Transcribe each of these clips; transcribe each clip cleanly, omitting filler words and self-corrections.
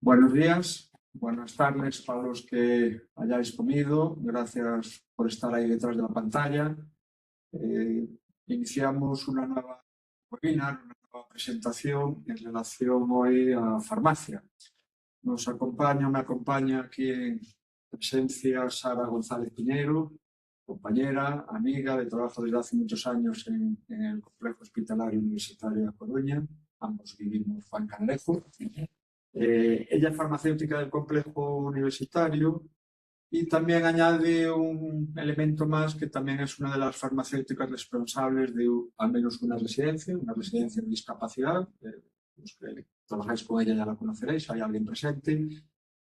Buenos días, buenas tardes para los que hayáis comido. Gracias por estar ahí detrás de la pantalla. Iniciamos una nueva webinar, una nueva presentación en relación hoy a farmacia. Me acompaña aquí en presencia Sara González Piñeiro, compañera, amiga de trabajo desde hace muchos años en el Complejo Hospitalario Universitario de Coruña. Ambos vivimos en Canalejo. Ella es farmacéutica del complejo universitario y también añade un elemento más que también es una de las farmacéuticas responsables de al menos una residencia en discapacidad. Los que trabajáis con ella ya la conoceréis, hay alguien presente.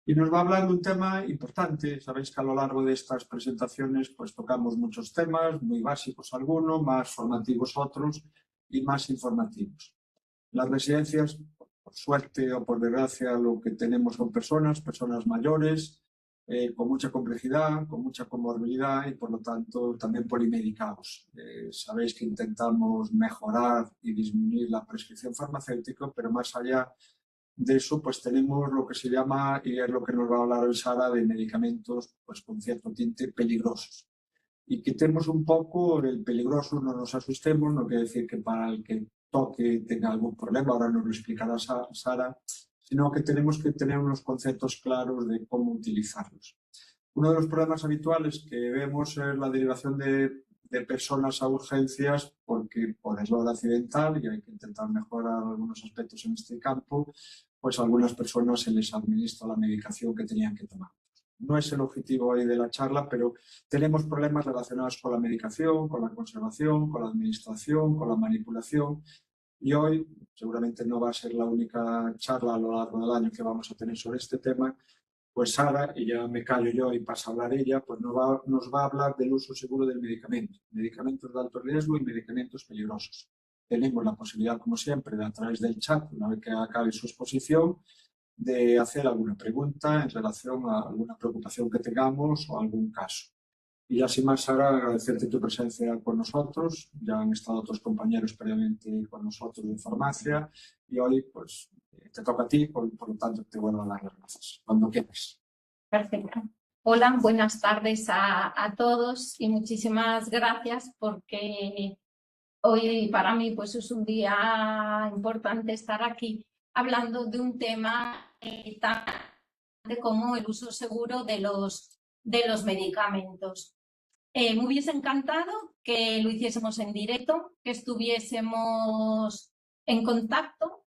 Y nos va a hablar de un tema importante. Sabéis que a lo largo de estas presentaciones pues tocamos muchos temas, muy básicos algunos, más formativos otros y más informativos. Las residencias, por suerte o por desgracia, lo que tenemos son personas mayores, con mucha complejidad, con mucha comorbilidad y por lo tanto también polimedicados. Sabéis que intentamos mejorar y disminuir la prescripción farmacéutica, pero más allá de eso pues tenemos lo que se llama, y es lo que nos va a hablar hoy Sara, de medicamentos pues con cierto tinte peligrosos. Y quitemos un poco el peligroso, no nos asustemos, no quiere decir que para el que toque tenga algún problema, ahora nos lo explicará Sara, sino que tenemos que tener unos conceptos claros de cómo utilizarlos. Uno de los problemas habituales que vemos es la derivación de personas a urgencias porque por error accidental, y hay que intentar mejorar algunos aspectos en este campo, pues a algunas personas se les administra la medicación que tenían que tomar. No es el objetivo hoy de la charla, pero tenemos problemas relacionados con la medicación, con la conservación, con la administración, con la manipulación. Y hoy seguramente no va a ser la única charla a lo largo del año que vamos a tener sobre este tema. Pues Sara, y ya me callo yo y pasa a hablar ella, pues nos va a hablar del uso seguro del medicamento, medicamentos de alto riesgo y medicamentos peligrosos. Tenemos la posibilidad, como siempre, de a través del chat, una vez que acabe su exposición, de hacer alguna pregunta en relación a alguna preocupación que tengamos o algún caso. Y así más, Sara, agradecerte tu presencia con nosotros. Ya han estado otros compañeros previamente con nosotros de farmacia y hoy pues te toca a ti, por lo tanto te vuelvo a dar las gracias. Cuando quieras. Perfecto. Hola, buenas tardes a todos y muchísimas gracias porque hoy para mí pues es un día importante estar aquí hablando de un tema tan como el uso seguro de los medicamentos. Me hubiese encantado que lo hiciésemos en directo, que estuviésemos en contacto,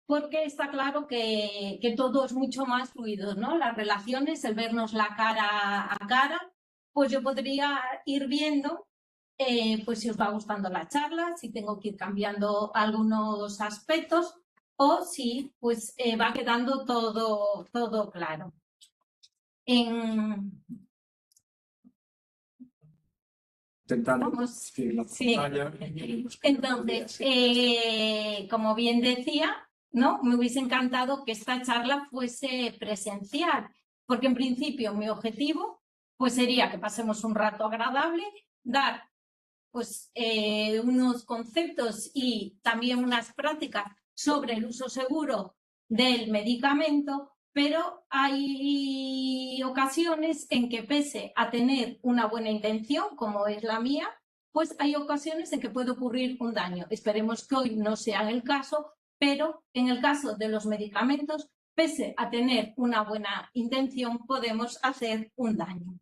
porque está claro que todo es mucho más fluido, ¿no? Las relaciones, el vernos la cara a cara, pues yo podría ir viendo pues si os va gustando la charla, si tengo que ir cambiando algunos aspectos o si pues va quedando todo claro. Sí. Entonces, como bien decía, ¿no? Me hubiese encantado que esta charla fuese presencial, porque en principio mi objetivo pues sería que pasemos un rato agradable, dar pues unos conceptos y también unas prácticas sobre el uso seguro del medicamento, pero hay ocasiones en que pese a tener una buena intención, como es la mía, pues hay ocasiones en que puede ocurrir un daño. Esperemos que hoy no sea el caso, pero en el caso de los medicamentos, pese a tener una buena intención, podemos hacer un daño.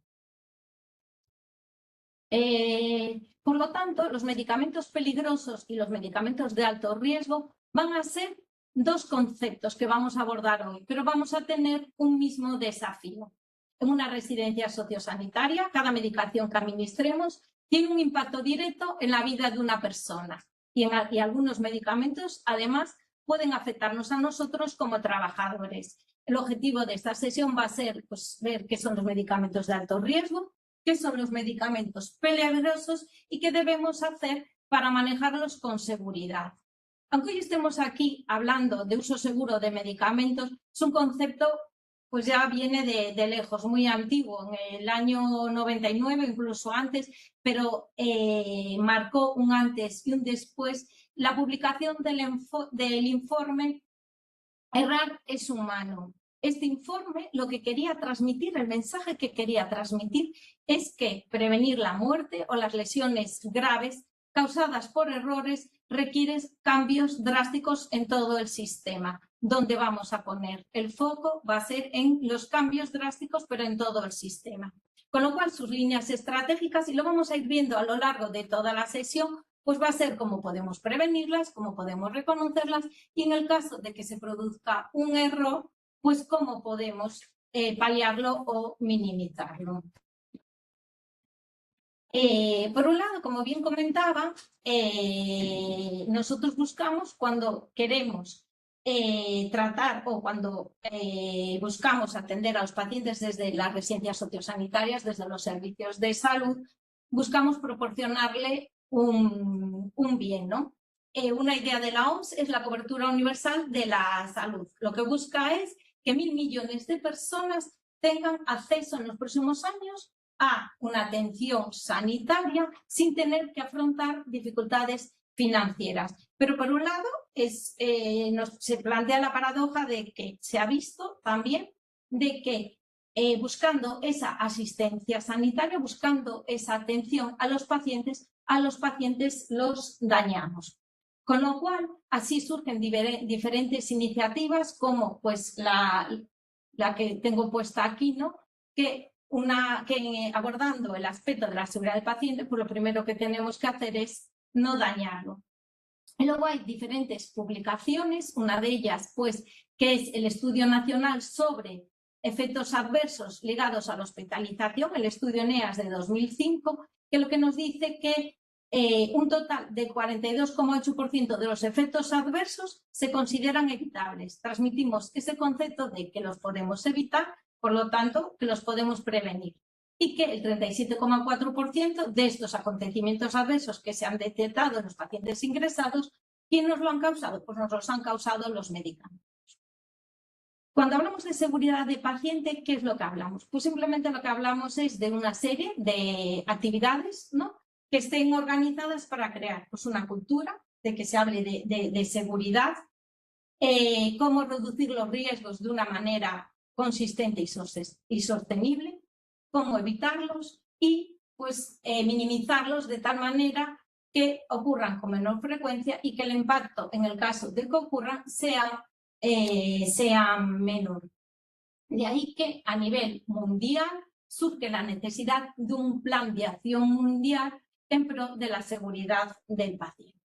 Por lo tanto, los medicamentos peligrosos y los medicamentos de alto riesgo van a ser dos conceptos que vamos a abordar hoy, pero vamos a tener un mismo desafío. En una residencia sociosanitaria, cada medicación que administremos tiene un impacto directo en la vida de una persona y algunos medicamentos, además, pueden afectarnos a nosotros como trabajadores. El objetivo de esta sesión va a ser pues, ver qué son los medicamentos de alto riesgo, qué son los medicamentos peligrosos y qué debemos hacer para manejarlos con seguridad. Aunque hoy estemos aquí hablando de uso seguro de medicamentos, es un concepto pues ya viene de lejos, muy antiguo, en el año 99, incluso antes, pero marcó un antes y un después la publicación del informe Errar es humano. Este informe lo que quería transmitir, el mensaje que quería transmitir es que prevenir la muerte o las lesiones graves causadas por errores requiere cambios drásticos en todo el sistema. Donde vamos a poner el foco va a ser en los cambios drásticos, pero en todo el sistema. Con lo cual, sus líneas estratégicas, y lo vamos a ir viendo a lo largo de toda la sesión, pues va a ser cómo podemos prevenirlas, cómo podemos reconocerlas y en el caso de que se produzca un error, pues cómo podemos paliarlo o minimizarlo. Por un lado, como bien comentaba, nosotros buscamos cuando queremos tratar o cuando buscamos atender a los pacientes desde las residencias sociosanitarias, desde los servicios de salud, buscamos proporcionarle un bien, ¿no? Una idea de la OMS es la cobertura universal de la salud. Lo que busca es que 1.000 millones de personas tengan acceso en los próximos años a una atención sanitaria sin tener que afrontar dificultades financieras. Pero por un lado se plantea la paradoja de que se ha visto también de que buscando esa asistencia sanitaria, buscando esa atención a los pacientes los dañamos. Con lo cual, así surgen diferentes iniciativas como pues la que tengo puesta aquí, ¿no? Que abordando el aspecto de la seguridad del paciente, pues lo primero que tenemos que hacer es no dañarlo. Y luego hay diferentes publicaciones, una de ellas pues que es el Estudio Nacional sobre Efectos Adversos ligados a la hospitalización, el estudio NEAS de 2005, que lo que nos dice que un total del 42,8% de los efectos adversos se consideran evitables. Transmitimos ese concepto de que los podemos evitar, por lo tanto, que los podemos prevenir. Y que el 37,4% de estos acontecimientos adversos que se han detectado en los pacientes ingresados, ¿quién nos lo han causado? Pues nos los han causado los medicamentos. Cuando hablamos de seguridad de paciente, ¿qué es lo que hablamos? Pues simplemente lo que hablamos es de una serie de actividades, ¿no?, que estén organizadas para crear pues, una cultura de que se hable de seguridad, cómo reducir los riesgos de una manera consistente y sostenible, cómo evitarlos y pues minimizarlos de tal manera que ocurran con menor frecuencia y que el impacto en el caso de que ocurran sea menor. De ahí que a nivel mundial surge la necesidad de un plan de acción mundial en pro de la seguridad del paciente.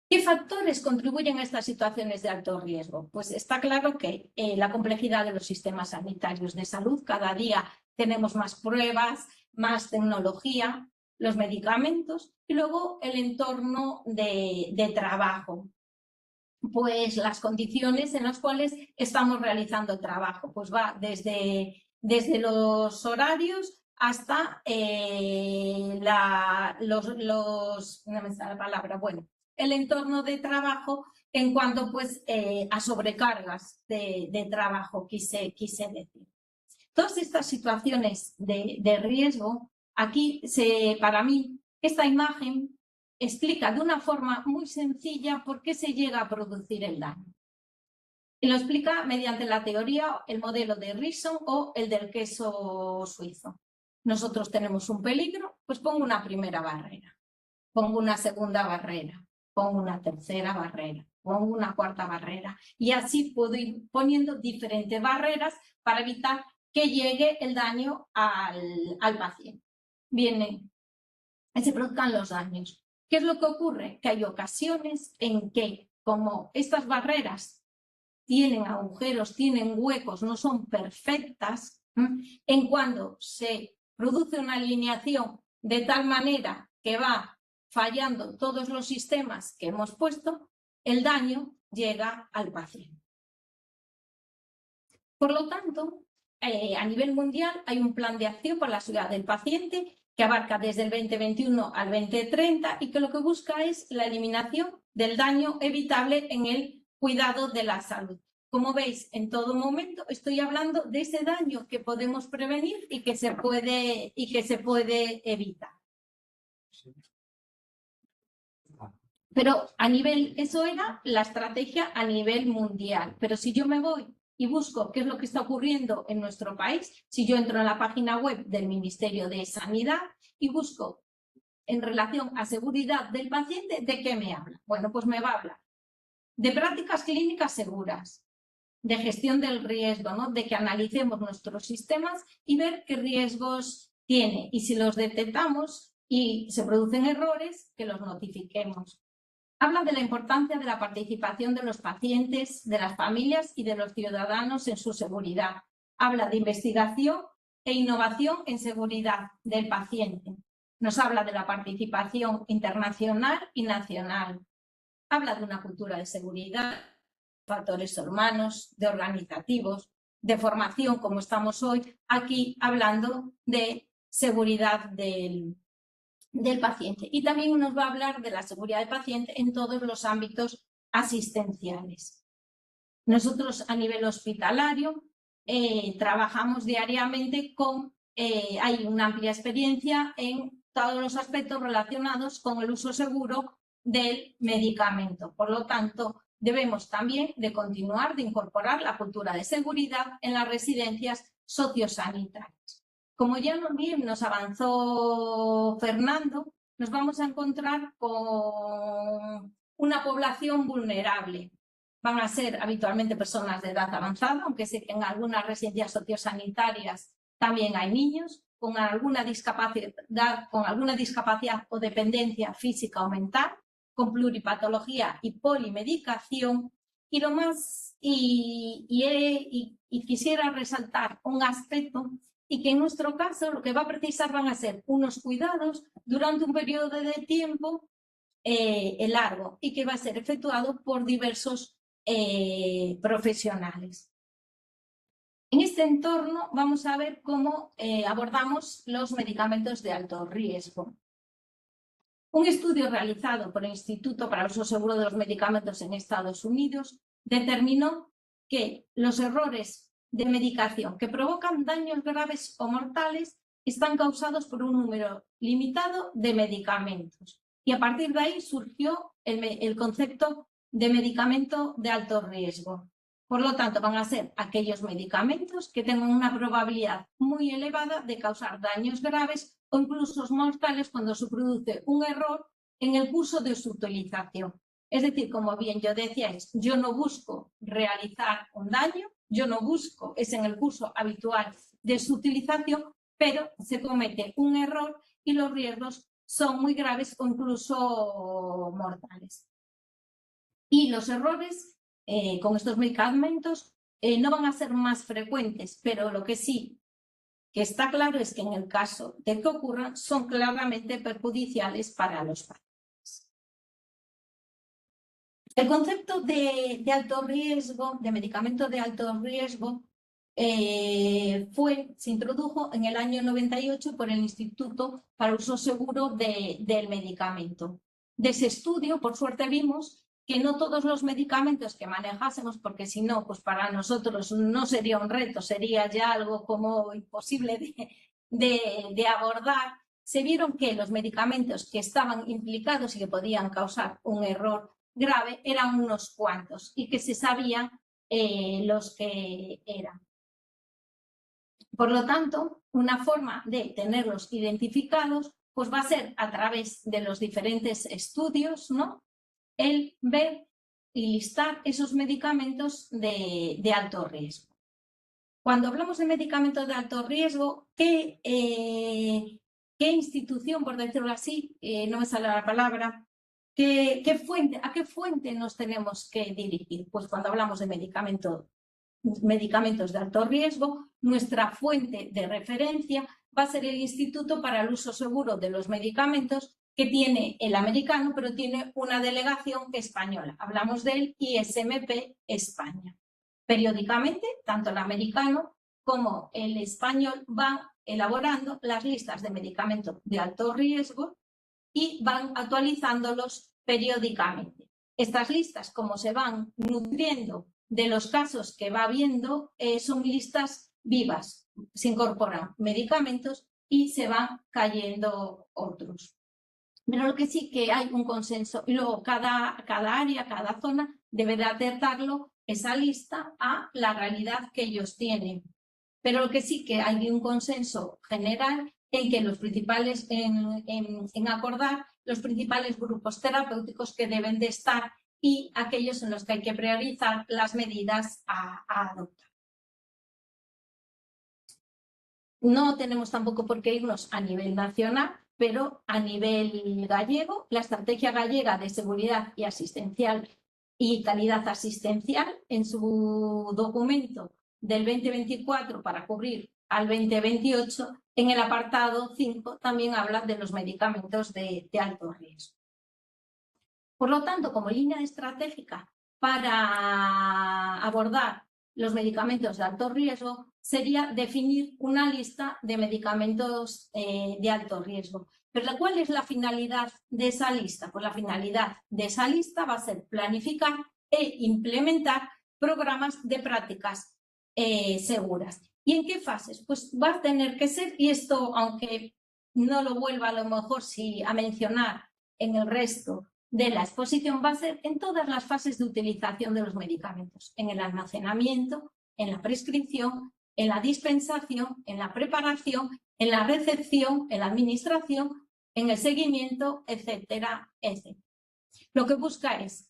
¿Qué factores contribuyen a estas situaciones de alto riesgo? Pues está claro que la complejidad de los sistemas sanitarios de salud, cada día tenemos más pruebas, más tecnología, los medicamentos y luego el entorno de trabajo. Pues las condiciones en las cuales estamos realizando el trabajo, pues va desde los horarios hasta no me sale la palabra, bueno, el entorno de trabajo en cuanto pues a sobrecargas de trabajo, quise decir. Todas estas situaciones de riesgo, aquí para mí esta imagen explica de una forma muy sencilla por qué se llega a producir el daño. Y lo explica mediante la teoría, el modelo de Risson o el del queso suizo. Nosotros tenemos un peligro, pues pongo una primera barrera, pongo una segunda barrera, pongo una tercera barrera, pongo una cuarta barrera y así puedo ir poniendo diferentes barreras para evitar que llegue el daño al paciente. Se produzcan los daños. ¿Qué es lo que ocurre? Que hay ocasiones en que, como estas barreras tienen agujeros, tienen huecos, no son perfectas, en cuando se produce una alineación de tal manera que va fallando todos los sistemas que hemos puesto, el daño llega al paciente. Por lo tanto, a nivel mundial hay un plan de acción para la seguridad del paciente que abarca desde el 2021 al 2030 y que lo que busca es la eliminación del daño evitable en el cuidado de la salud. Como veis, en todo momento estoy hablando de ese daño que podemos prevenir y que se puede evitar. Pero eso era la estrategia a nivel mundial. Pero si yo me voy y busco qué es lo que está ocurriendo en nuestro país, si yo entro en la página web del Ministerio de Sanidad y busco en relación a seguridad del paciente, ¿de qué me habla? Bueno, pues me va a hablar de prácticas clínicas seguras, de gestión del riesgo, ¿no? De que analicemos nuestros sistemas y ver qué riesgos tiene. Y si los detectamos y se producen errores, que los notifiquemos. Habla de la importancia de la participación de los pacientes, de las familias y de los ciudadanos en su seguridad. Habla de investigación e innovación en seguridad del paciente. Nos habla de la participación internacional y nacional. Habla de una cultura de seguridad, factores humanos, de organizativos, de formación, como estamos hoy aquí hablando de seguridad del paciente. Y también nos va a hablar de la seguridad del paciente en todos los ámbitos asistenciales. Nosotros a nivel hospitalario trabajamos diariamente hay una amplia experiencia en todos los aspectos relacionados con el uso seguro del medicamento. Por lo tanto, debemos también de continuar de incorporar la cultura de seguridad en las residencias sociosanitarias. Como ya bien nos avanzó Fernando, nos vamos a encontrar con una población vulnerable. Van a ser habitualmente personas de edad avanzada, aunque sé que en algunas residencias sociosanitarias también hay niños con alguna discapacidad o dependencia física o mental, con pluripatología y polimedicación. Y quisiera resaltar un aspecto, y que en nuestro caso lo que va a precisar van a ser unos cuidados durante un periodo de tiempo largo y que va a ser efectuado por diversos profesionales. En este entorno vamos a ver cómo abordamos los medicamentos de alto riesgo. Un estudio realizado por el Instituto para el Uso Seguro de los Medicamentos en Estados Unidos determinó que los errores de medicación que provocan daños graves o mortales están causados por un número limitado de medicamentos. Y a partir de ahí surgió el concepto de medicamento de alto riesgo. Por lo tanto, van a ser aquellos medicamentos que tengan una probabilidad muy elevada de causar daños graves o incluso mortales cuando se produce un error en el curso de su utilización. Es decir, como bien yo decía, yo no busco realizar un daño, yo no busco, es en el curso habitual de su utilización, pero se comete un error y los riesgos son muy graves o incluso mortales. Y los errores con estos medicamentos no van a ser más frecuentes, pero lo que sí que está claro es que en el caso de que ocurran son claramente perjudiciales para los pacientes. El concepto de alto riesgo, de medicamento de alto riesgo, se introdujo en el año 98 por el Instituto para el Uso Seguro del Medicamento. De ese estudio, por suerte, vimos que no todos los medicamentos que manejásemos, porque si no, pues para nosotros no sería un reto, sería ya algo como imposible de abordar, se vieron que los medicamentos que estaban implicados y que podían causar un error grave eran unos cuantos y que se sabían los que eran. Por lo tanto, una forma de tenerlos identificados pues va a ser a través de los diferentes estudios, ¿no? El ver y listar esos medicamentos de alto riesgo. Cuando hablamos de medicamentos de alto riesgo, ¿qué institución, por decirlo así, no me sale la palabra, ¿a qué fuente nos tenemos que dirigir? Pues cuando hablamos de medicamentos de alto riesgo, nuestra fuente de referencia va a ser el Instituto para el Uso Seguro de los Medicamentos, que tiene el americano, pero tiene una delegación española. Hablamos del ISMP España. Periódicamente, tanto el americano como el español van elaborando las listas de medicamentos de alto riesgo y van actualizándolos periódicamente. Estas listas, como se van nutriendo de los casos que va viendo, son listas vivas. Se incorporan medicamentos y se van cayendo otros. Pero lo que sí que hay un consenso, y luego cada área, cada zona debe de adaptarlo, esa lista, a la realidad que ellos tienen. Pero lo que sí que hay un consenso general en que los principales, en acordar los principales grupos terapéuticos que deben de estar y aquellos en los que hay que priorizar las medidas a adoptar. No tenemos tampoco por qué irnos a nivel nacional, pero a nivel gallego, la Estrategia Gallega de Seguridad y Asistencial y Calidad Asistencial, en su documento del 2024 para cubrir al 2028, en el apartado 5 también habla de los medicamentos de alto riesgo. Por lo tanto, como línea estratégica para abordar los medicamentos de alto riesgo, sería definir una lista de medicamentos de alto riesgo. Pero ¿cuál es la finalidad de esa lista? Pues la finalidad de esa lista va a ser planificar e implementar programas de prácticas seguras. ¿Y en qué fases? Pues va a tener que ser, y esto, aunque no lo vuelva a lo mejor a mencionar en el resto de la exposición, va a ser en todas las fases de utilización de los medicamentos, en el almacenamiento, en la prescripción, en la dispensación, en la preparación, en la recepción, en la administración, en el seguimiento, etcétera, etcétera. Lo que busca es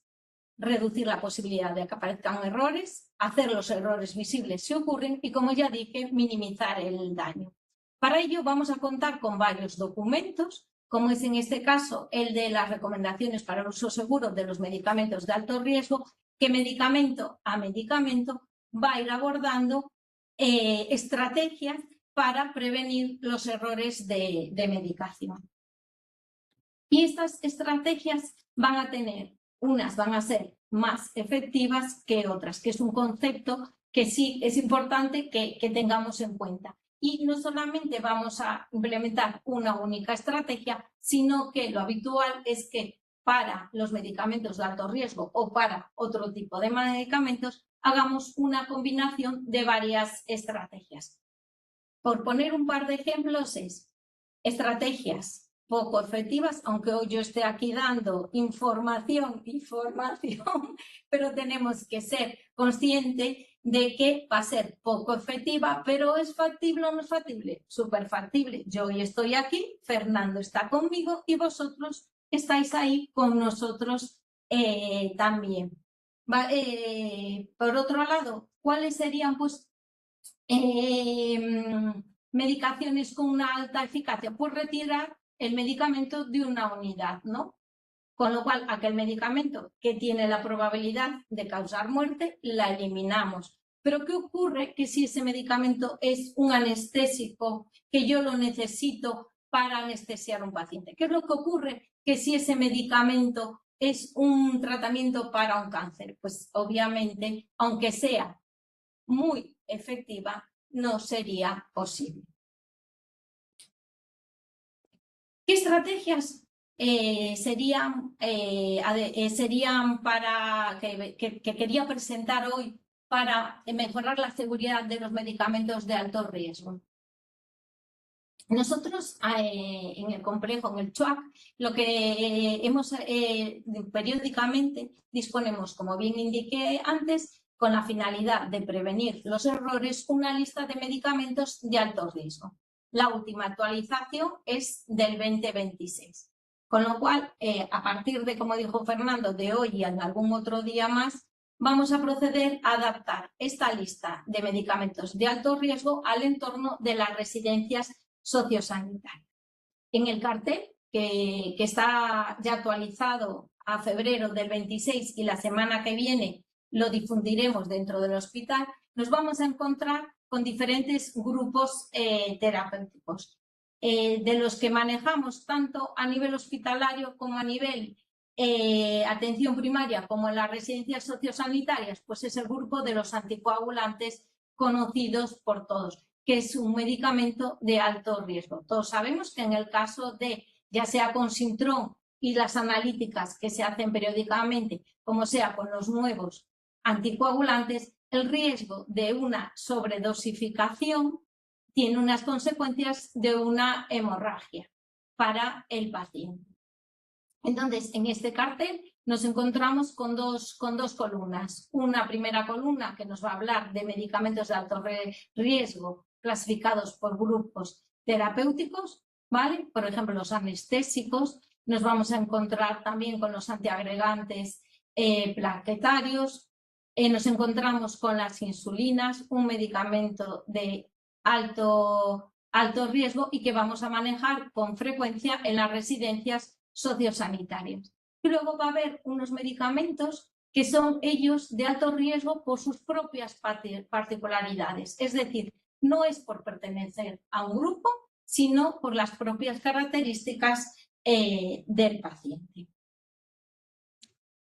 reducir la posibilidad de que aparezcan errores, hacer los errores visibles si ocurren y, como ya dije, minimizar el daño. Para ello vamos a contar con varios documentos, como es en este caso el de las recomendaciones para el uso seguro de los medicamentos de alto riesgo, que medicamento a medicamento va a ir abordando estrategias para prevenir los errores de medicación. Y estas estrategias van a tener, unas van a ser más efectivas que otras, que es un concepto que sí es importante que tengamos en cuenta. Y no solamente vamos a implementar una única estrategia, sino que lo habitual es que para los medicamentos de alto riesgo o para otro tipo de medicamentos hagamos una combinación de varias estrategias. Por poner un par de ejemplos es estrategias poco efectivas, aunque hoy yo esté aquí dando información, pero tenemos que ser conscientes de que va a ser poco efectiva, pero ¿es factible o no es factible? Súper factible. Yo hoy estoy aquí, Fernando está conmigo y vosotros estáis ahí con nosotros también. Por otro lado, ¿cuáles serían pues medicaciones con una alta eficacia? Pues retirar el medicamento de una unidad, ¿no? Con lo cual, aquel medicamento que tiene la probabilidad de causar muerte, la eliminamos. Pero ¿qué ocurre? Que si ese medicamento es un anestésico, que yo lo necesito para anestesiar a un paciente. ¿Qué es lo que ocurre? Que si ese medicamento es un tratamiento para un cáncer, pues obviamente, aunque sea muy efectiva, no sería posible. ¿Qué estrategias serían para que quería presentar hoy para mejorar la seguridad de los medicamentos de alto riesgo? Nosotros en el complejo, en el CHUAC, lo que hemos periódicamente disponemos, como bien indiqué antes, con la finalidad de prevenir los errores, una lista de medicamentos de alto riesgo. La última actualización es del 2026. Con lo cual, a partir de, como dijo Fernando, de hoy y en algún otro día más, vamos a proceder a adaptar esta lista de medicamentos de alto riesgo al entorno de las residencias sociosanitarias. En el cartel, que está ya actualizado a febrero del 26 y la semana que viene lo difundiremos dentro del hospital, nos vamos a encontrar con diferentes grupos terapéuticos, de los que manejamos tanto a nivel hospitalario como a nivel atención primaria como en las residencias sociosanitarias, pues es el grupo de los anticoagulantes conocidos por todos, que es un medicamento de alto riesgo. Todos sabemos que en el caso de, ya sea con Sintrom y las analíticas que se hacen periódicamente, como sea con los nuevos anticoagulantes, el riesgo de una sobredosificación tiene unas consecuencias de una hemorragia para el paciente. Entonces, en este cartel nos encontramos con dos columnas. Una primera columna que nos va a hablar de medicamentos de alto riesgo clasificados por grupos terapéuticos, ¿vale? Por ejemplo, los anestésicos. Nos vamos a encontrar también con los antiagregantes plaquetarios. Nos encontramos con las insulinas, un medicamento de alto riesgo y que vamos a manejar con frecuencia en las residencias sociosanitarias. Y luego va a haber unos medicamentos que son ellos de alto riesgo por sus propias particularidades. Es decir, no es por pertenecer a un grupo, sino por las propias características del paciente.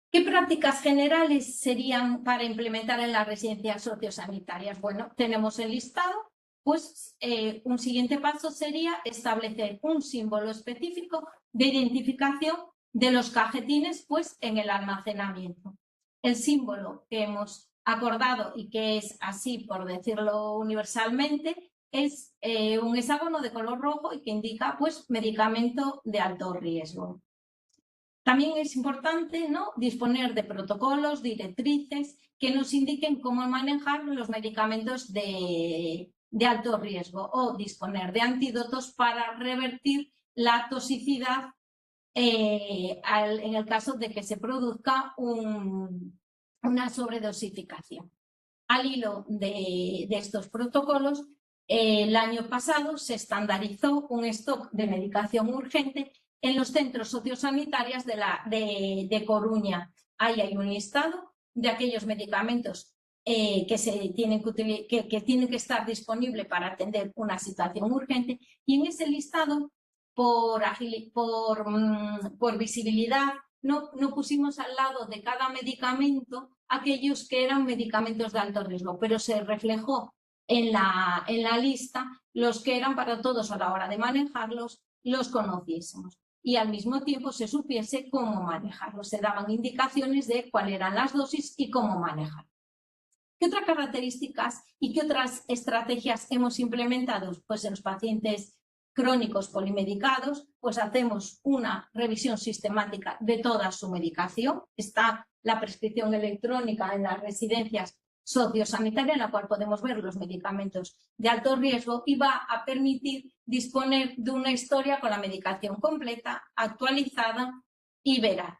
¿Qué prácticas generales serían para implementar en las residencias sociosanitarias? Bueno, tenemos el listado, pues un siguiente paso sería establecer un símbolo específico de identificación de los cajetines pues, en el almacenamiento. El símbolo que hemos acordado y que es así, por decirlo universalmente, es un hexágono de color rojo y que indica pues, medicamento de alto riesgo. También es importante, ¿no?, disponer de protocolos, directrices que nos indiquen cómo manejar los medicamentos de alto riesgo o disponer de antídotos para revertir la toxicidad en el caso de que se produzca una sobredosificación. Al hilo de estos protocolos, el año pasado se estandarizó un stock de medicación urgente en los centros sociosanitarios de Coruña. Ahí hay un listado de aquellos medicamentos que tienen que estar disponibles para atender una situación urgente, y en ese listado, por visibilidad, no pusimos al lado de cada medicamento aquellos que eran medicamentos de alto riesgo, pero se reflejó en la lista los que eran para todos a la hora de manejarlos, los conociésemos y al mismo tiempo se supiese cómo manejarlos. Se daban indicaciones de cuáles eran las dosis y cómo manejar. ¿Qué otras características y qué otras estrategias hemos implementado? Pues en los pacientes crónicos polimedicados, pues hacemos una revisión sistemática de toda su medicación. Está la prescripción electrónica en las residencias sociosanitarias, en la cual podemos ver los medicamentos de alto riesgo y va a permitir disponer de una historia con la medicación completa, actualizada y veraz.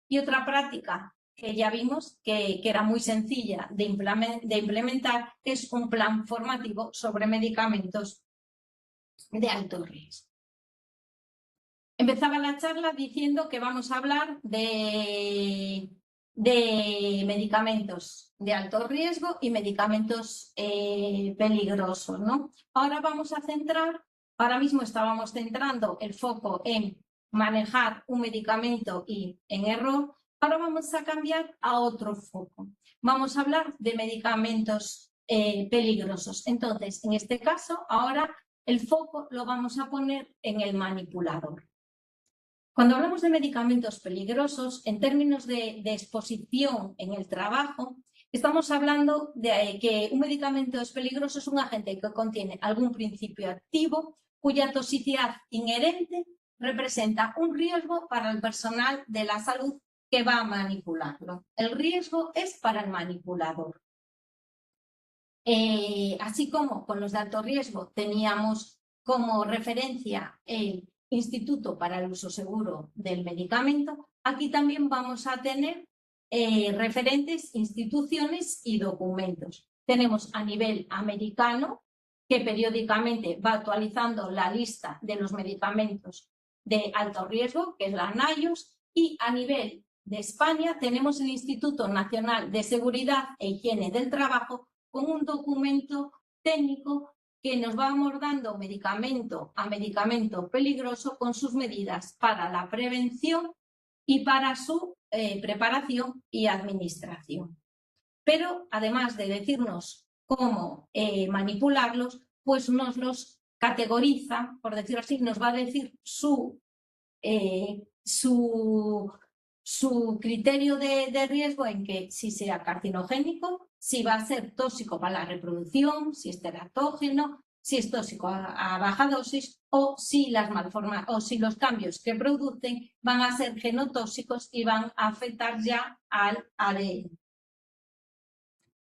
Y otra práctica que ya vimos que era muy sencilla de implementar es un plan formativo sobre medicamentos de alto riesgo. Empezaba la charla diciendo que vamos a hablar de medicamentos de alto riesgo y medicamentos peligrosos, ¿no? Ahora mismo estábamos centrando el foco en manejar un medicamento y en error. Ahora vamos a cambiar a otro foco. Vamos a hablar de medicamentos peligrosos. Entonces, en este caso, ahora el foco lo vamos a poner en el manipulador. Cuando hablamos de medicamentos peligrosos, en términos de exposición en el trabajo, estamos hablando de que un medicamento es peligroso, es un agente que contiene algún principio activo cuya toxicidad inherente representa un riesgo para el personal de la salud que va a manipularlo. El riesgo es para el manipulador. Así como con los de alto riesgo teníamos como referencia el Instituto para el Uso Seguro del Medicamento, aquí también vamos a tener referentes, instituciones y documentos. Tenemos a nivel americano, que periódicamente va actualizando la lista de los medicamentos de alto riesgo, que es la NIOSH, y a nivel de España tenemos el Instituto Nacional de Seguridad e Higiene del Trabajo con un documento técnico que nos va abordando medicamento a medicamento peligroso con sus medidas para la prevención y para su preparación y administración. Pero además de decirnos cómo manipularlos, pues nos los categoriza, por decirlo así, nos va a decir su criterio de riesgo en que si sea carcinogénico, si va a ser tóxico para la reproducción, si es teratógeno, si es tóxico a baja dosis o si los cambios que producen van a ser genotóxicos y van a afectar ya al ADN.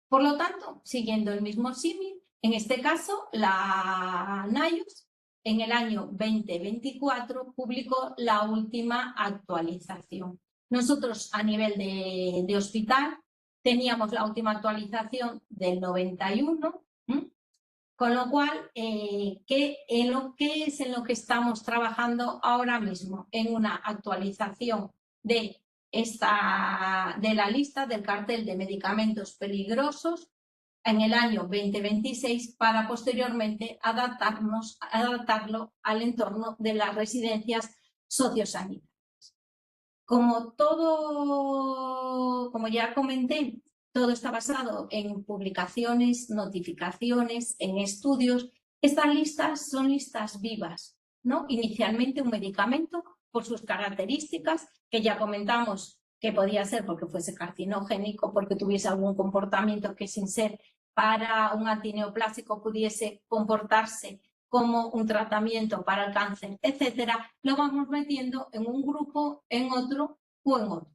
Por lo tanto, siguiendo el mismo símil, en este caso, la NIOSH en el año 2024 publicó la última actualización. Nosotros, a nivel de hospital, teníamos la última actualización del 91, con lo cual, ¿qué es en lo que estamos trabajando ahora mismo? En una actualización de la lista del cartel de medicamentos peligrosos en el año 2026 para posteriormente adaptarlo al entorno de las residencias sociosanitarias. Como ya comenté, todo está basado en publicaciones, notificaciones, en estudios. Estas listas son listas vivas, ¿no? Inicialmente un medicamento, por sus características, que ya comentamos que podía ser porque fuese carcinogénico, porque tuviese algún comportamiento que sin ser para un antineoplásico pudiese comportarse como un tratamiento para el cáncer, etcétera, lo vamos metiendo en un grupo, en otro o en otro.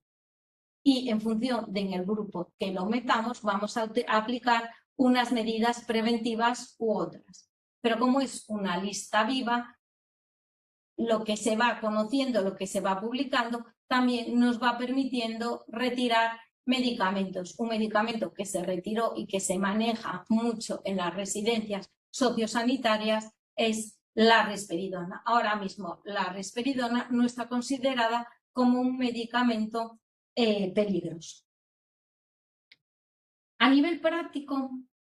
Y en función de en el grupo que lo metamos, vamos a aplicar unas medidas preventivas u otras. Pero como es una lista viva, lo que se va conociendo, lo que se va publicando, también nos va permitiendo retirar medicamentos. Un medicamento que se retiró y que se maneja mucho en las residencias sociosanitarias es la risperidona. Ahora mismo la risperidona no está considerada como un medicamento peligroso. A nivel práctico,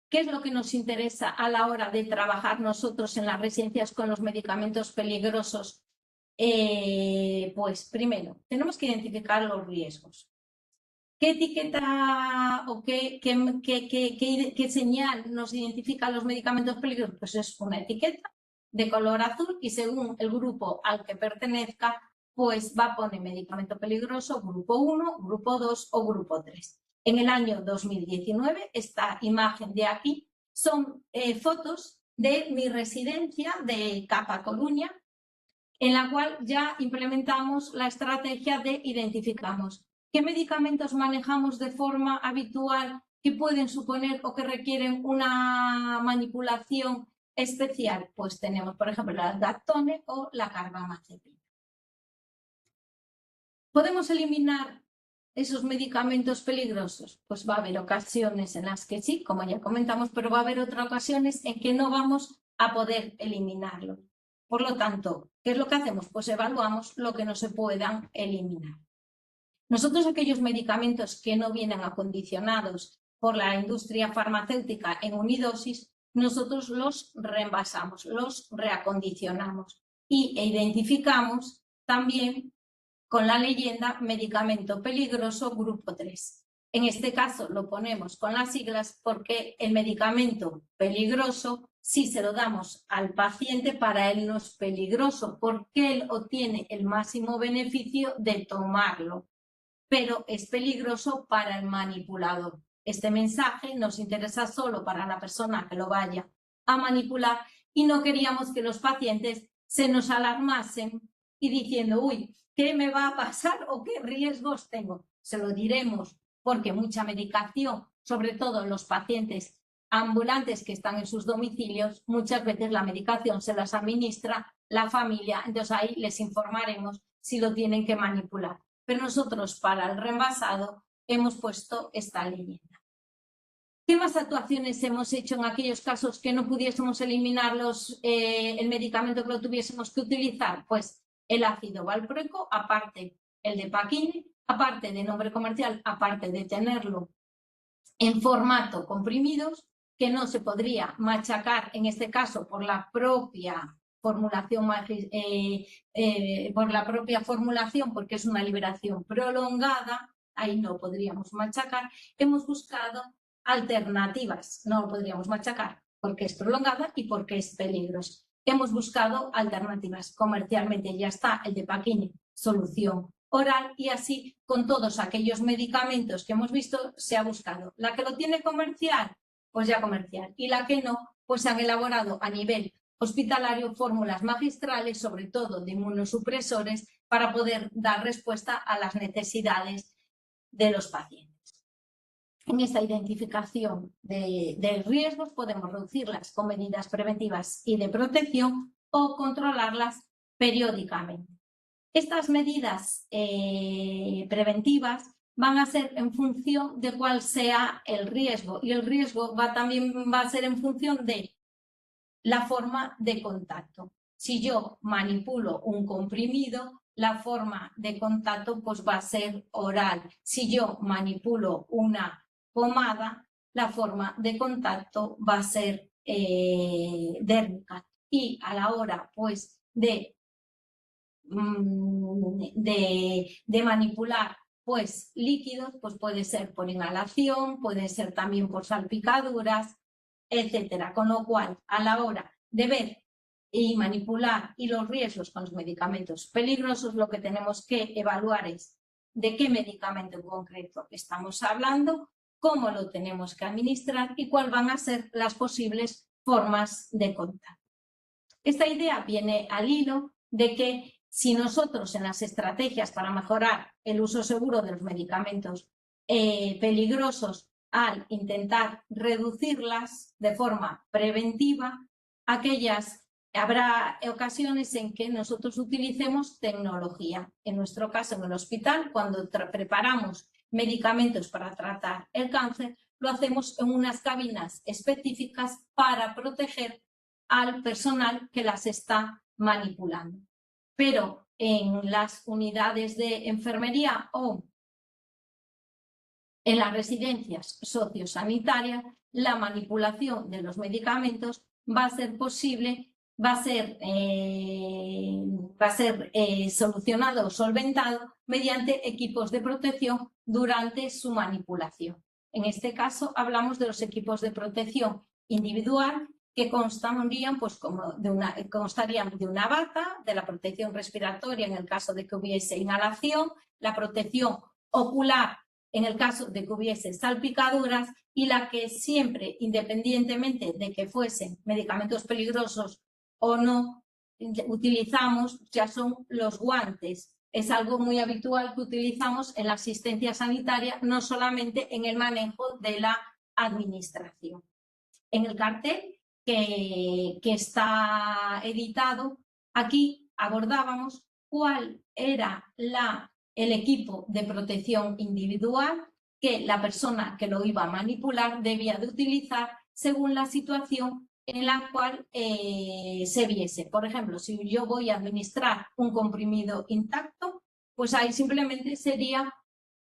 ¿qué es lo que nos interesa a la hora de trabajar nosotros en las residencias con los medicamentos peligrosos? Pues primero, tenemos que identificar los riesgos. ¿Qué etiqueta o qué señal nos identifica los medicamentos peligrosos? Pues es una etiqueta de color azul y según el grupo al que pertenezca, pues va a poner medicamento peligroso, grupo 1, grupo 2 o grupo 3. En el año 2019, esta imagen de aquí son fotos de mi residencia de Capa Coruña, en la cual ya implementamos la estrategia de identificamos qué medicamentos manejamos de forma habitual que pueden suponer o que requieren una manipulación especial. Pues tenemos, por ejemplo, la Dactone o la carbamazepina. ¿Podemos eliminar esos medicamentos peligrosos? Pues va a haber ocasiones en las que sí, como ya comentamos, pero va a haber otras ocasiones en que no vamos a poder eliminarlo. Por lo tanto, ¿qué es lo que hacemos? Pues evaluamos lo que no se puedan eliminar. Nosotros aquellos medicamentos que no vienen acondicionados por la industria farmacéutica en unidosis, nosotros los reenvasamos, los reacondicionamos e identificamos también con la leyenda medicamento peligroso grupo 3. En este caso lo ponemos con las siglas porque el medicamento peligroso, si se lo damos al paciente, para él no es peligroso porque él obtiene el máximo beneficio de tomarlo, pero es peligroso para el manipulador. Este mensaje nos interesa solo para la persona que lo vaya a manipular y no queríamos que los pacientes se nos alarmasen y diciendo, uy, ¿qué me va a pasar o qué riesgos tengo? Se lo diremos porque mucha medicación, sobre todo los pacientes ambulantes que están en sus domicilios, muchas veces la medicación se las administra la familia, entonces ahí les informaremos si lo tienen que manipular. Pero nosotros para el reenvasado hemos puesto esta leyenda. ¿Qué más actuaciones hemos hecho en aquellos casos que no pudiésemos eliminar el medicamento que lo tuviésemos que utilizar? Pues el ácido valproico, aparte el de Paquine, aparte de nombre comercial, aparte de tenerlo en formato comprimidos, que no se podría machacar en este caso por la propia formulación, porque es una liberación prolongada, ahí no podríamos machacar. Hemos buscado alternativas, no lo podríamos machacar porque es prolongada y porque es peligroso. Hemos buscado alternativas. Comercialmente ya está el de Paquine, solución oral, y así con todos aquellos medicamentos que hemos visto se ha buscado. La que lo tiene comercial, pues ya comercial. Y la que no, pues se han elaborado a nivel hospitalario fórmulas magistrales, sobre todo de inmunosupresores, para poder dar respuesta a las necesidades de los pacientes. En esta identificación de riesgos podemos reducirlas con medidas preventivas y de protección o controlarlas periódicamente. Estas medidas preventivas van a ser en función de cuál sea el riesgo, y el riesgo también va a ser en función de la forma de contacto. Si yo manipulo un comprimido, la forma de contacto pues va a ser oral. Si yo manipulo una pomada, la forma de contacto va a ser dérmica. Y a la hora pues de manipular pues líquidos, pues puede ser por inhalación, puede ser también por salpicaduras, etcétera. Con lo cual, a la hora de ver y manipular y los riesgos con los medicamentos peligrosos, lo que tenemos que evaluar es de qué medicamento en concreto estamos hablando, cómo lo tenemos que administrar y cuáles van a ser las posibles formas de contacto. Esta idea viene al hilo de que si nosotros en las estrategias para mejorar el uso seguro de los medicamentos peligrosos, al intentar reducirlas de forma preventiva, habrá ocasiones en que nosotros utilicemos tecnología. En nuestro caso, en el hospital, cuando preparamos medicamentos para tratar el cáncer, lo hacemos en unas cabinas específicas para proteger al personal que las está manipulando. Pero en las unidades de enfermería o en las residencias sociosanitarias, la manipulación de los medicamentos va a ser posible, va a ser solucionado o solventado mediante equipos de protección durante su manipulación. En este caso hablamos de los equipos de protección individual que constarían de una bata, de la protección respiratoria en el caso de que hubiese inhalación, la protección ocular en el caso de que hubiese salpicaduras, y la que siempre, independientemente de que fuesen medicamentos peligrosos o no, utilizamos ya son los guantes. Es algo muy habitual que utilizamos en la asistencia sanitaria, no solamente en el manejo de la administración. En el cartel que está editado, aquí abordábamos cuál era el equipo de protección individual que la persona que lo iba a manipular debía de utilizar según la situación en la cual se viese. Por ejemplo, si yo voy a administrar un comprimido intacto, pues ahí simplemente sería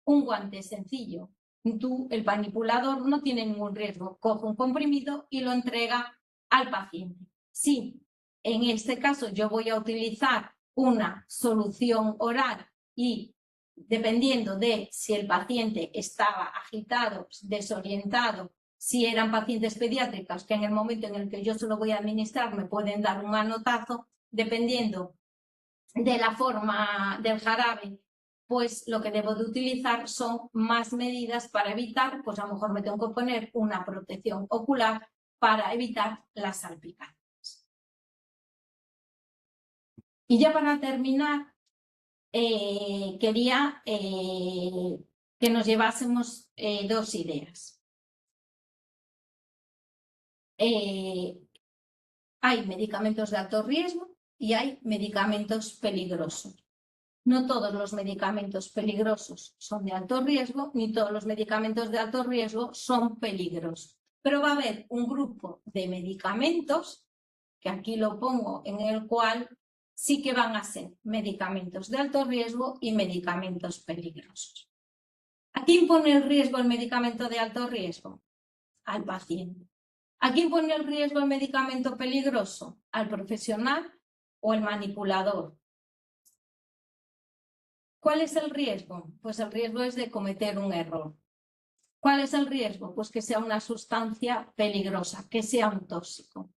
un guante sencillo. El manipulador no tiene ningún riesgo, coge un comprimido y lo entrega al paciente. Si en este caso yo voy a utilizar una solución oral y dependiendo de si el paciente estaba agitado, desorientado, si eran pacientes pediátricos que en el momento en el que yo se lo voy a administrar me pueden dar un manotazo, dependiendo de la forma del jarabe, pues lo que debo de utilizar son más medidas para evitar, pues a lo mejor me tengo que poner una protección ocular para evitar las salpicaduras. Y ya para terminar, quería que nos llevásemos dos ideas. Hay medicamentos de alto riesgo y hay medicamentos peligrosos. No todos los medicamentos peligrosos son de alto riesgo, ni todos los medicamentos de alto riesgo son peligrosos. Pero va a haber un grupo de medicamentos, que aquí lo pongo, en el cual sí que van a ser medicamentos de alto riesgo y medicamentos peligrosos. ¿A quién pone el riesgo el medicamento de alto riesgo? Al paciente. ¿A quién pone el riesgo el medicamento peligroso? Al profesional o el manipulador. ¿Cuál es el riesgo? Pues el riesgo es de cometer un error. ¿Cuál es el riesgo? Pues que sea una sustancia peligrosa, que sea un tóxico.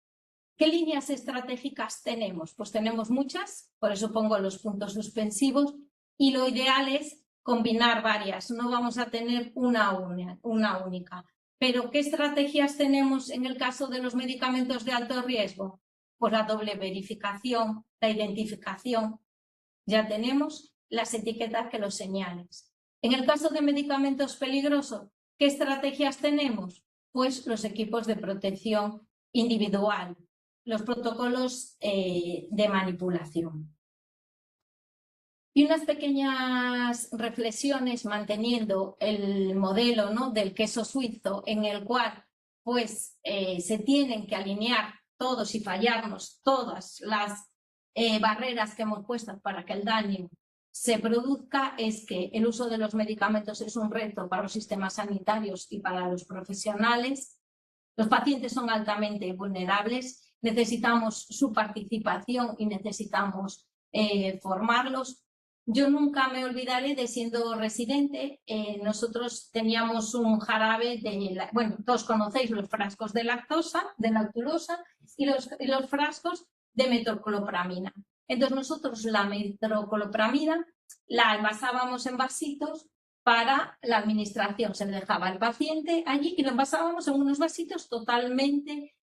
¿Qué líneas estratégicas tenemos? Pues tenemos muchas, por eso pongo los puntos suspensivos, y lo ideal es combinar varias, no vamos a tener una única. Pero ¿qué estrategias tenemos en el caso de los medicamentos de alto riesgo? Pues la doble verificación, la identificación. Ya tenemos las etiquetas que los señalen. En el caso de medicamentos peligrosos, ¿qué estrategias tenemos? Pues los equipos de protección individual, los protocolos de manipulación. Y unas pequeñas reflexiones manteniendo el modelo, ¿no?, del queso suizo, en el cual pues se tienen que alinear todos y fallarnos todas las barreras que hemos puesto para que el daño se produzca, es que el uso de los medicamentos es un reto para los sistemas sanitarios y para los profesionales. Los pacientes son altamente vulnerables, necesitamos su participación y necesitamos formarlos. Yo nunca me olvidaré de, siendo residente, nosotros teníamos un jarabe bueno, todos conocéis los frascos de lactulosa y los frascos de metoclopramida. Entonces nosotros la metoclopramida la envasábamos en vasitos para la administración. Se le dejaba al paciente allí y lo envasábamos en unos vasitos totalmente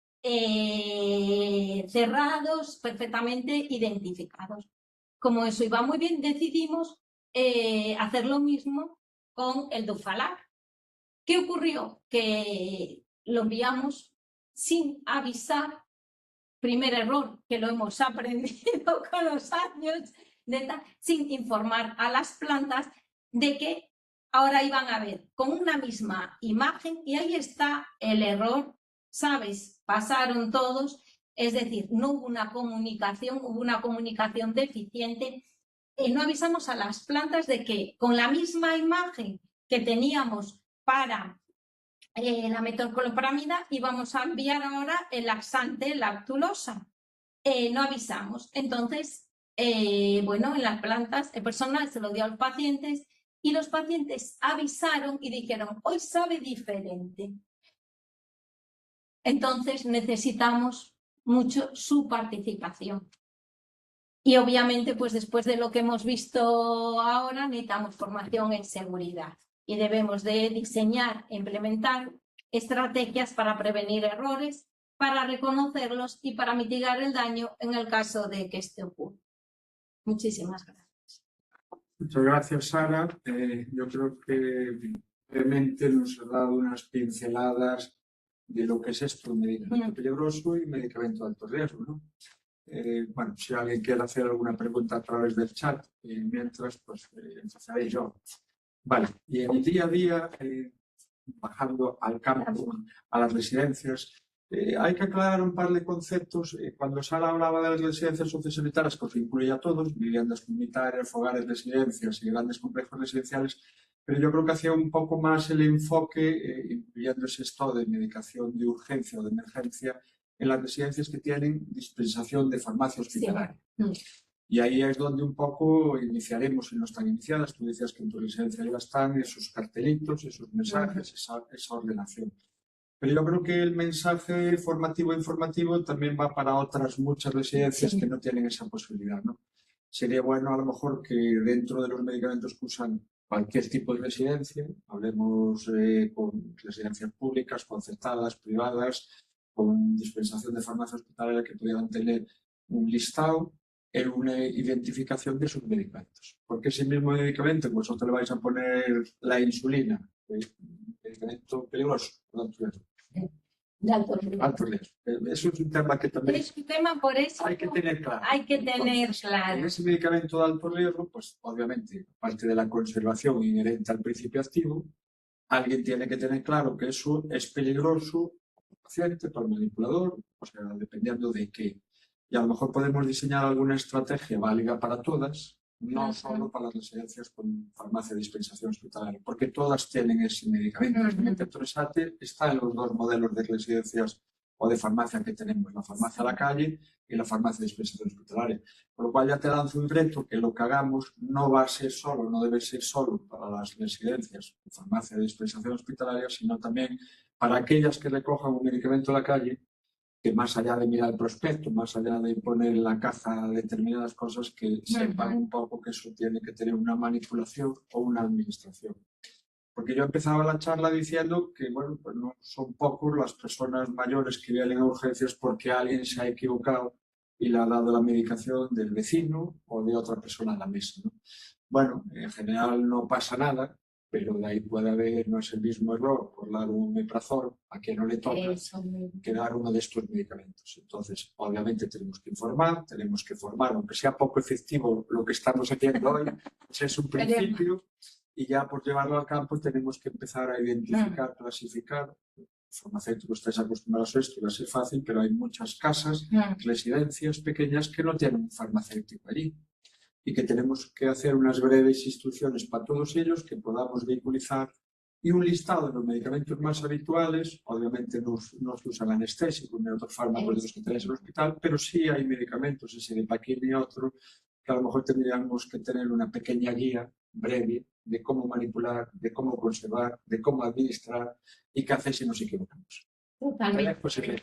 cerrados, perfectamente identificados. Como eso iba muy bien, decidimos hacer lo mismo con el Dufalac. ¿Qué ocurrió? Que lo enviamos sin avisar. Primer error, que lo hemos aprendido con los años, sin informar a las plantas de que ahora iban a ver con una misma imagen, y ahí está el error, ¿sabes? Pasaron todos. Es decir, no hubo una comunicación, hubo una comunicación deficiente. No avisamos a las plantas de que con la misma imagen que teníamos para la metoclopramida íbamos a enviar ahora el laxante lactulosa. No avisamos. Entonces, bueno, en las plantas, el personal se lo dio a los pacientes y los pacientes avisaron y dijeron, hoy sabe diferente. Entonces necesitamos mucho su participación. Y obviamente, pues después de lo que hemos visto ahora, necesitamos formación en seguridad y debemos de diseñar e implementar estrategias para prevenir errores, para reconocerlos y para mitigar el daño en el caso de que este ocurra. Muchísimas gracias. Muchas gracias, Sara. Yo creo que brevemente nos ha dado unas pinceladas de lo que es esto, medicamento peligroso y medicamento de alto riesgo, ¿no? Bueno, si alguien quiere hacer alguna pregunta a través del chat, mientras, pues empezaré yo. Vale, y en el día a día, bajando al campo, a las residencias, hay que aclarar un par de conceptos. Cuando Sara hablaba de las residencias sociosanitarias, pues incluye a todos, viviendas comunitarias, hogares, residencias y grandes complejos residenciales, pero yo creo que hacía un poco más el enfoque, incluyendo ese estado de medicación de urgencia o de emergencia, en las residencias que tienen dispensación de farmacia hospitalaria. Sí. Y ahí es donde un poco iniciaremos, si no están iniciadas. Tú decías que en tu residencia ya están esos cartelitos, esos mensajes, esa ordenación. Pero yo creo que el mensaje formativo e informativo también va para otras muchas residencias que no tienen esa posibilidad, ¿no? Sería bueno a lo mejor que dentro de los medicamentos que usan cualquier tipo de residencia, hablemos con residencias públicas, concertadas, privadas, con dispensación de farmacia hospitalaria, que pudieran tener un listado en una identificación de sus medicamentos. Porque ese mismo medicamento, vosotros le vais a poner la insulina, medicamento peligroso, de alto riesgo. Alto riesgo. Eso es un tema que también es un tema, por eso hay que tener claro. Hay que tener claro. En ese medicamento de alto riesgo, pues obviamente, aparte de la conservación inherente al principio activo, alguien tiene que tener claro que eso es peligroso para el paciente, para el manipulador, o sea, dependiendo de qué. Y a lo mejor podemos diseñar alguna estrategia válida para todas, no solo para las residencias con farmacia de dispensación hospitalaria, porque todas tienen ese medicamento. El medicamento está en los dos modelos de residencias o de farmacia que tenemos, la farmacia a la calle y la farmacia de dispensación hospitalaria. Por lo cual ya te lanzo un reto que lo que hagamos no va a ser solo, no debe ser solo para las residencias o farmacia de dispensación hospitalaria, sino también para aquellas que recojan un medicamento a la calle, que más allá de mirar el prospecto, más allá de poner en la caja determinadas cosas, que sepan un poco que eso tiene que tener una manipulación o una administración. Porque yo empezaba la charla diciendo que, bueno, pues no son pocos las personas mayores que vienen a urgencias porque alguien se ha equivocado y le ha dado la medicación del vecino o de otra persona a la mesa, ¿no? Bueno, en general no pasa nada, pero de ahí puede haber, no es el mismo error por dar un omeprazol a quien no le toca que dar uno de estos medicamentos. Entonces, obviamente tenemos que informar, tenemos que formar, aunque sea poco efectivo lo que estamos haciendo hoy, pues es un principio y ya por llevarlo al campo tenemos que empezar a identificar, clasificar. Farmacéutico estáis acostumbrados a esto, va a ser fácil, pero hay muchas casas, residencias pequeñas que no tienen un farmacéutico allí y que tenemos que hacer unas breves instrucciones para todos ellos que podamos vehiculizar y un listado de los medicamentos más habituales. Obviamente no se usan anestésicos ni otros fármacos de los que tenéis en el hospital, pero sí hay medicamentos, ese de Paquil y otro, que a lo mejor tendríamos que tener una pequeña guía breve de cómo manipular, de cómo conservar, de cómo administrar y qué hacer si nos equivocamos. Totalmente. Pues el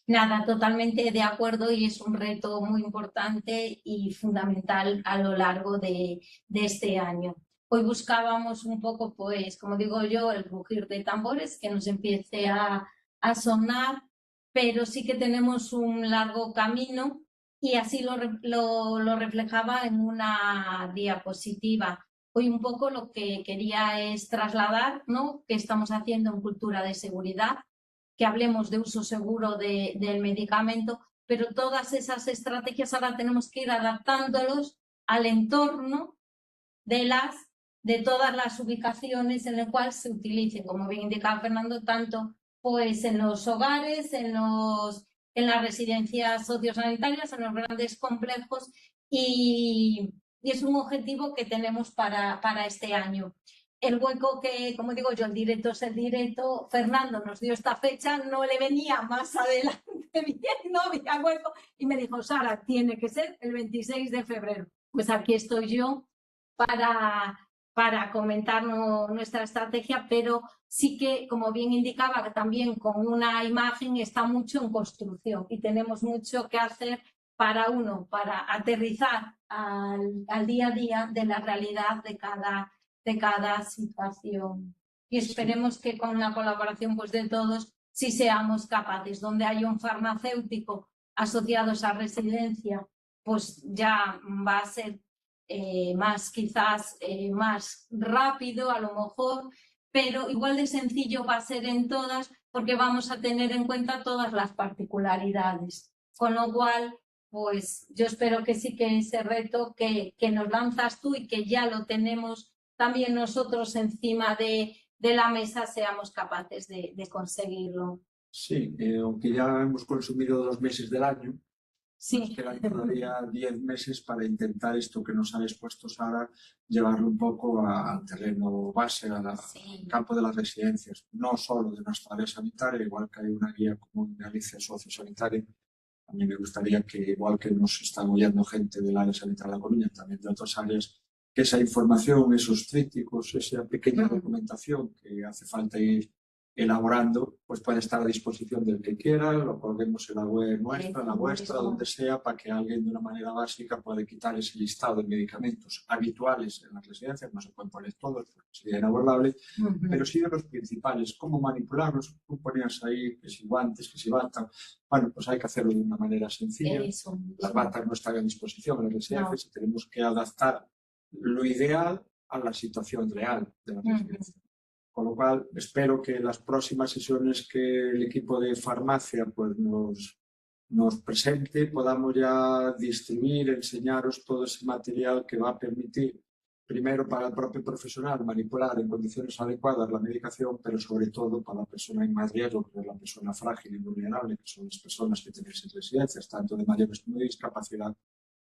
Nada, totalmente de acuerdo y es un reto muy importante y fundamental a lo largo de este año. Hoy buscábamos un poco, pues, como digo yo, el rugir de tambores que nos empiece a sonar, pero sí que tenemos un largo camino y así lo reflejaba en una diapositiva. Hoy un poco lo que quería es trasladar, ¿no?, que estamos haciendo en cultura de seguridad, que hablemos de uso seguro del medicamento, pero todas esas estrategias ahora tenemos que ir adaptándolos al entorno de todas las ubicaciones en las cuales se utilicen, como bien indicaba Fernando, tanto pues en los hogares, en las residencias sociosanitarias, en los grandes complejos, y es un objetivo que tenemos para este año. El hueco que, como digo yo, el directo es el directo. Fernando nos dio esta fecha, no le venía más adelante bien, no había hueco, y me dijo, Sara, tiene que ser el 26 de febrero. Pues aquí estoy yo para comentar nuestra estrategia, pero sí que, como bien indicaba, también con una imagen está mucho en construcción y tenemos mucho que hacer para aterrizar al día a día de la realidad de cada situación. Y esperemos que con la colaboración pues, de todos sí seamos capaces. Donde hay un farmacéutico asociado a esa residencia, pues ya va a ser quizás más rápido a lo mejor, pero igual de sencillo va a ser en todas porque vamos a tener en cuenta todas las particularidades. Con lo cual, pues yo espero que sí que ese reto que nos lanzas tú y que ya lo tenemos también nosotros encima de la mesa seamos capaces de conseguirlo. Sí, aunque ya hemos consumido 2 meses del año, sí. Nos quedan todavía 10 meses para intentar esto que nos ha expuesto Sara, llevarlo un poco al terreno base, al campo de las residencias, no solo de nuestra área sanitaria, igual que hay una guía común de Galicia sociosanitaria. A mí me gustaría que, igual que nos están oyendo gente del área sanitaria de La Coruña, también de otras áreas, que esa información, esos trípticos, esa pequeña documentación que hace falta ir elaborando, pues puede estar a disposición del que quiera, lo colguemos en la web nuestra, en la vuestra, donde sea, para que alguien de una manera básica pueda quitar ese listado de medicamentos habituales en las residencias. No se pueden poner todos porque sería inabordable, pero sí de los principales, cómo manipularlos. Tú ponías ahí que si guantes, que si bata. Bueno, pues hay que hacerlo de una manera sencilla. Las batas no están a disposición en las residencias y tenemos que adaptar lo ideal a la situación real de la residencia. Con lo cual, espero que en las próximas sesiones que el equipo de farmacia pues, nos presente, podamos ya distribuir, enseñaros todo ese material que va a permitir, primero para el propio profesional, manipular en condiciones adecuadas la medicación, pero sobre todo para la persona en más riesgo, que es la persona frágil y vulnerable, que son las personas que tenéis en residencias, tanto de mayores como de discapacidad,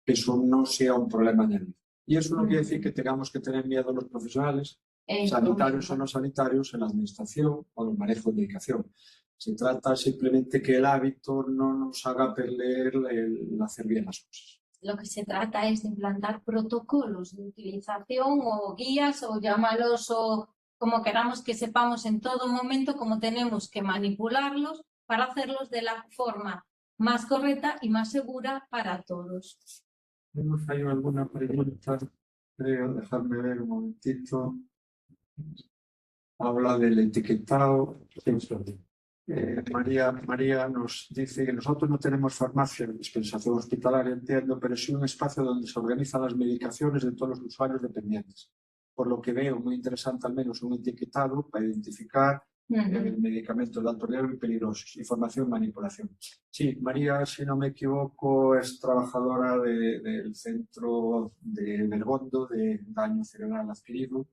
que eso no sea un problema añadido. Y eso no quiere decir que tengamos que tener miedo a los profesionales, sanitarios o no sanitarios, en la administración o en el manejo de medicación. Se trata simplemente que el hábito no nos haga perder el hacer bien las cosas. Lo que se trata es de implantar protocolos de utilización o guías o llámalos o como queramos, que sepamos en todo momento cómo tenemos que manipularlos para hacerlos de la forma más correcta y más segura para todos. ¿Tenemos ahí alguna pregunta? Creo, dejarme ver un momentito. habla del etiquetado. María nos dice que nosotros no tenemos farmacia de dispensación hospitalaria, entiendo, pero sí un espacio donde se organizan las medicaciones de todos los usuarios dependientes. Por lo que veo muy interesante al menos un etiquetado para identificar medicamentos de alto riesgo y peligrosos, información y manipulación. Sí, María, si no me equivoco, es trabajadora del centro de Bergondo de daño cerebral adquirido.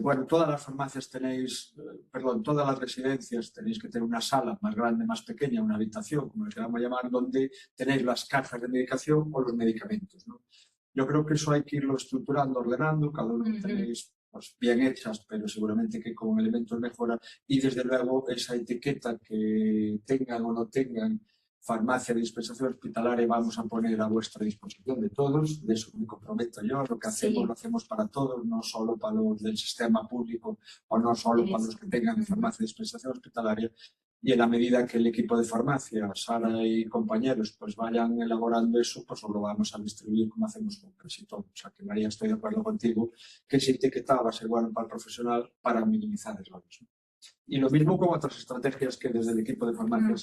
Bueno, todas las farmacias tenéis, perdón, todas las residencias tenéis que tener una sala más grande, más pequeña, una habitación, como le queramos llamar, donde tenéis las cajas de medicación o los medicamentos, ¿no? Yo creo que eso hay que irlo estructurando, ordenando, cada uno tenéis pues, bien hechas, pero seguramente que con elementos mejora, y desde luego esa etiqueta que tengan o no tengan farmacia de dispensación hospitalaria vamos a poner a vuestra disposición de todos, de eso me comprometo yo, lo que hacemos lo hacemos para todos, no solo para los del sistema público o no solo para los que tengan farmacia de dispensación hospitalaria, y en la medida que el equipo de farmacia, Sara y compañeros, pues vayan elaborando eso, pues lo vamos a distribuir como hacemos con casi todo. O sea que María, estoy de acuerdo contigo que ese etiquetado va a ser bueno para el profesional para minimizar errores, ¿no? Y lo mismo con otras estrategias que desde el equipo de farmacia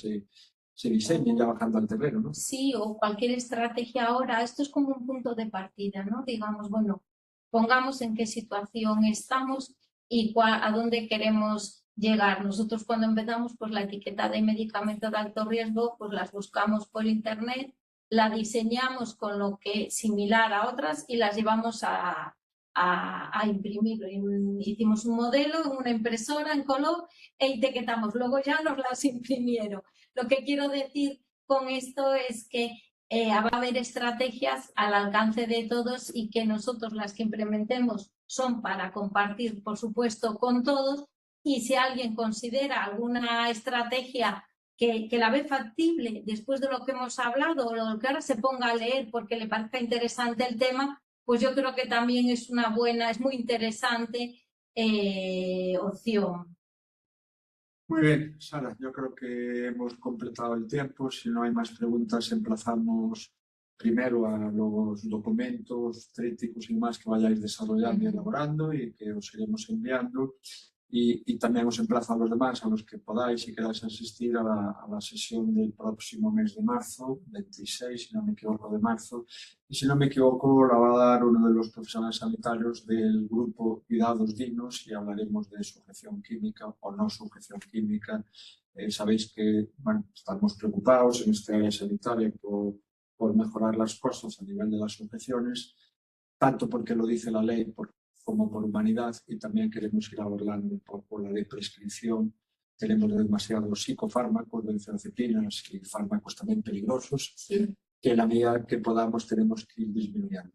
se diseñen ya bajando al terreno, ¿no? Sí, o cualquier estrategia ahora, esto es como un punto de partida, ¿no? Digamos, bueno, pongamos en qué situación estamos y a dónde queremos llegar. Nosotros cuando empezamos, pues la etiqueta de medicamento de alto riesgo, pues las buscamos por internet, la diseñamos con lo que similar a otras y las llevamos a imprimir. Hicimos un modelo en una impresora en color e etiquetamos. Luego ya nos las imprimieron. Lo que quiero decir con esto es que va a haber estrategias al alcance de todos y que nosotros las que implementemos son para compartir, por supuesto, con todos, y si alguien considera alguna estrategia que la ve factible después de lo que hemos hablado o lo que ahora se ponga a leer porque le parezca interesante el tema, pues yo creo que también es una buena, es muy interesante opción. Muy bien, Sara, yo creo que hemos completado el tiempo. Si no hay más preguntas, emplazamos primero a los documentos trípticos y más que vayáis desarrollando y elaborando y que os iremos enviando. Y también os emplazo a los demás, a los que podáis y queráis asistir a la sesión del próximo mes de marzo, 26, si no me equivoco, de marzo. Y si no me equivoco, la va a dar uno de los profesionales sanitarios del grupo Cuidados Dignos y hablaremos de sujeción química o no sujeción química. Sabéis que bueno, estamos preocupados en este área sanitaria por mejorar las cosas a nivel de las sujeciones, tanto porque lo dice la ley como por humanidad, y también queremos ir abordando por la de prescripción. Tenemos demasiados psicofármacos, benzodiazepinas y fármacos también peligrosos, que en la medida que podamos tenemos que ir disminuyendo.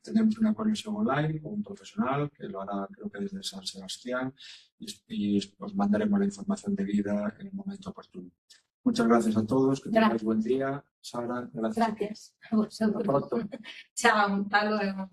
Tenemos una conexión online con un profesional que lo hará creo que desde San Sebastián y os mandaremos la información debida en el momento oportuno. Muchas gracias a todos, que tengáis buen día. Sara, gracias. Gracias. Hasta pronto. Chao, hasta luego.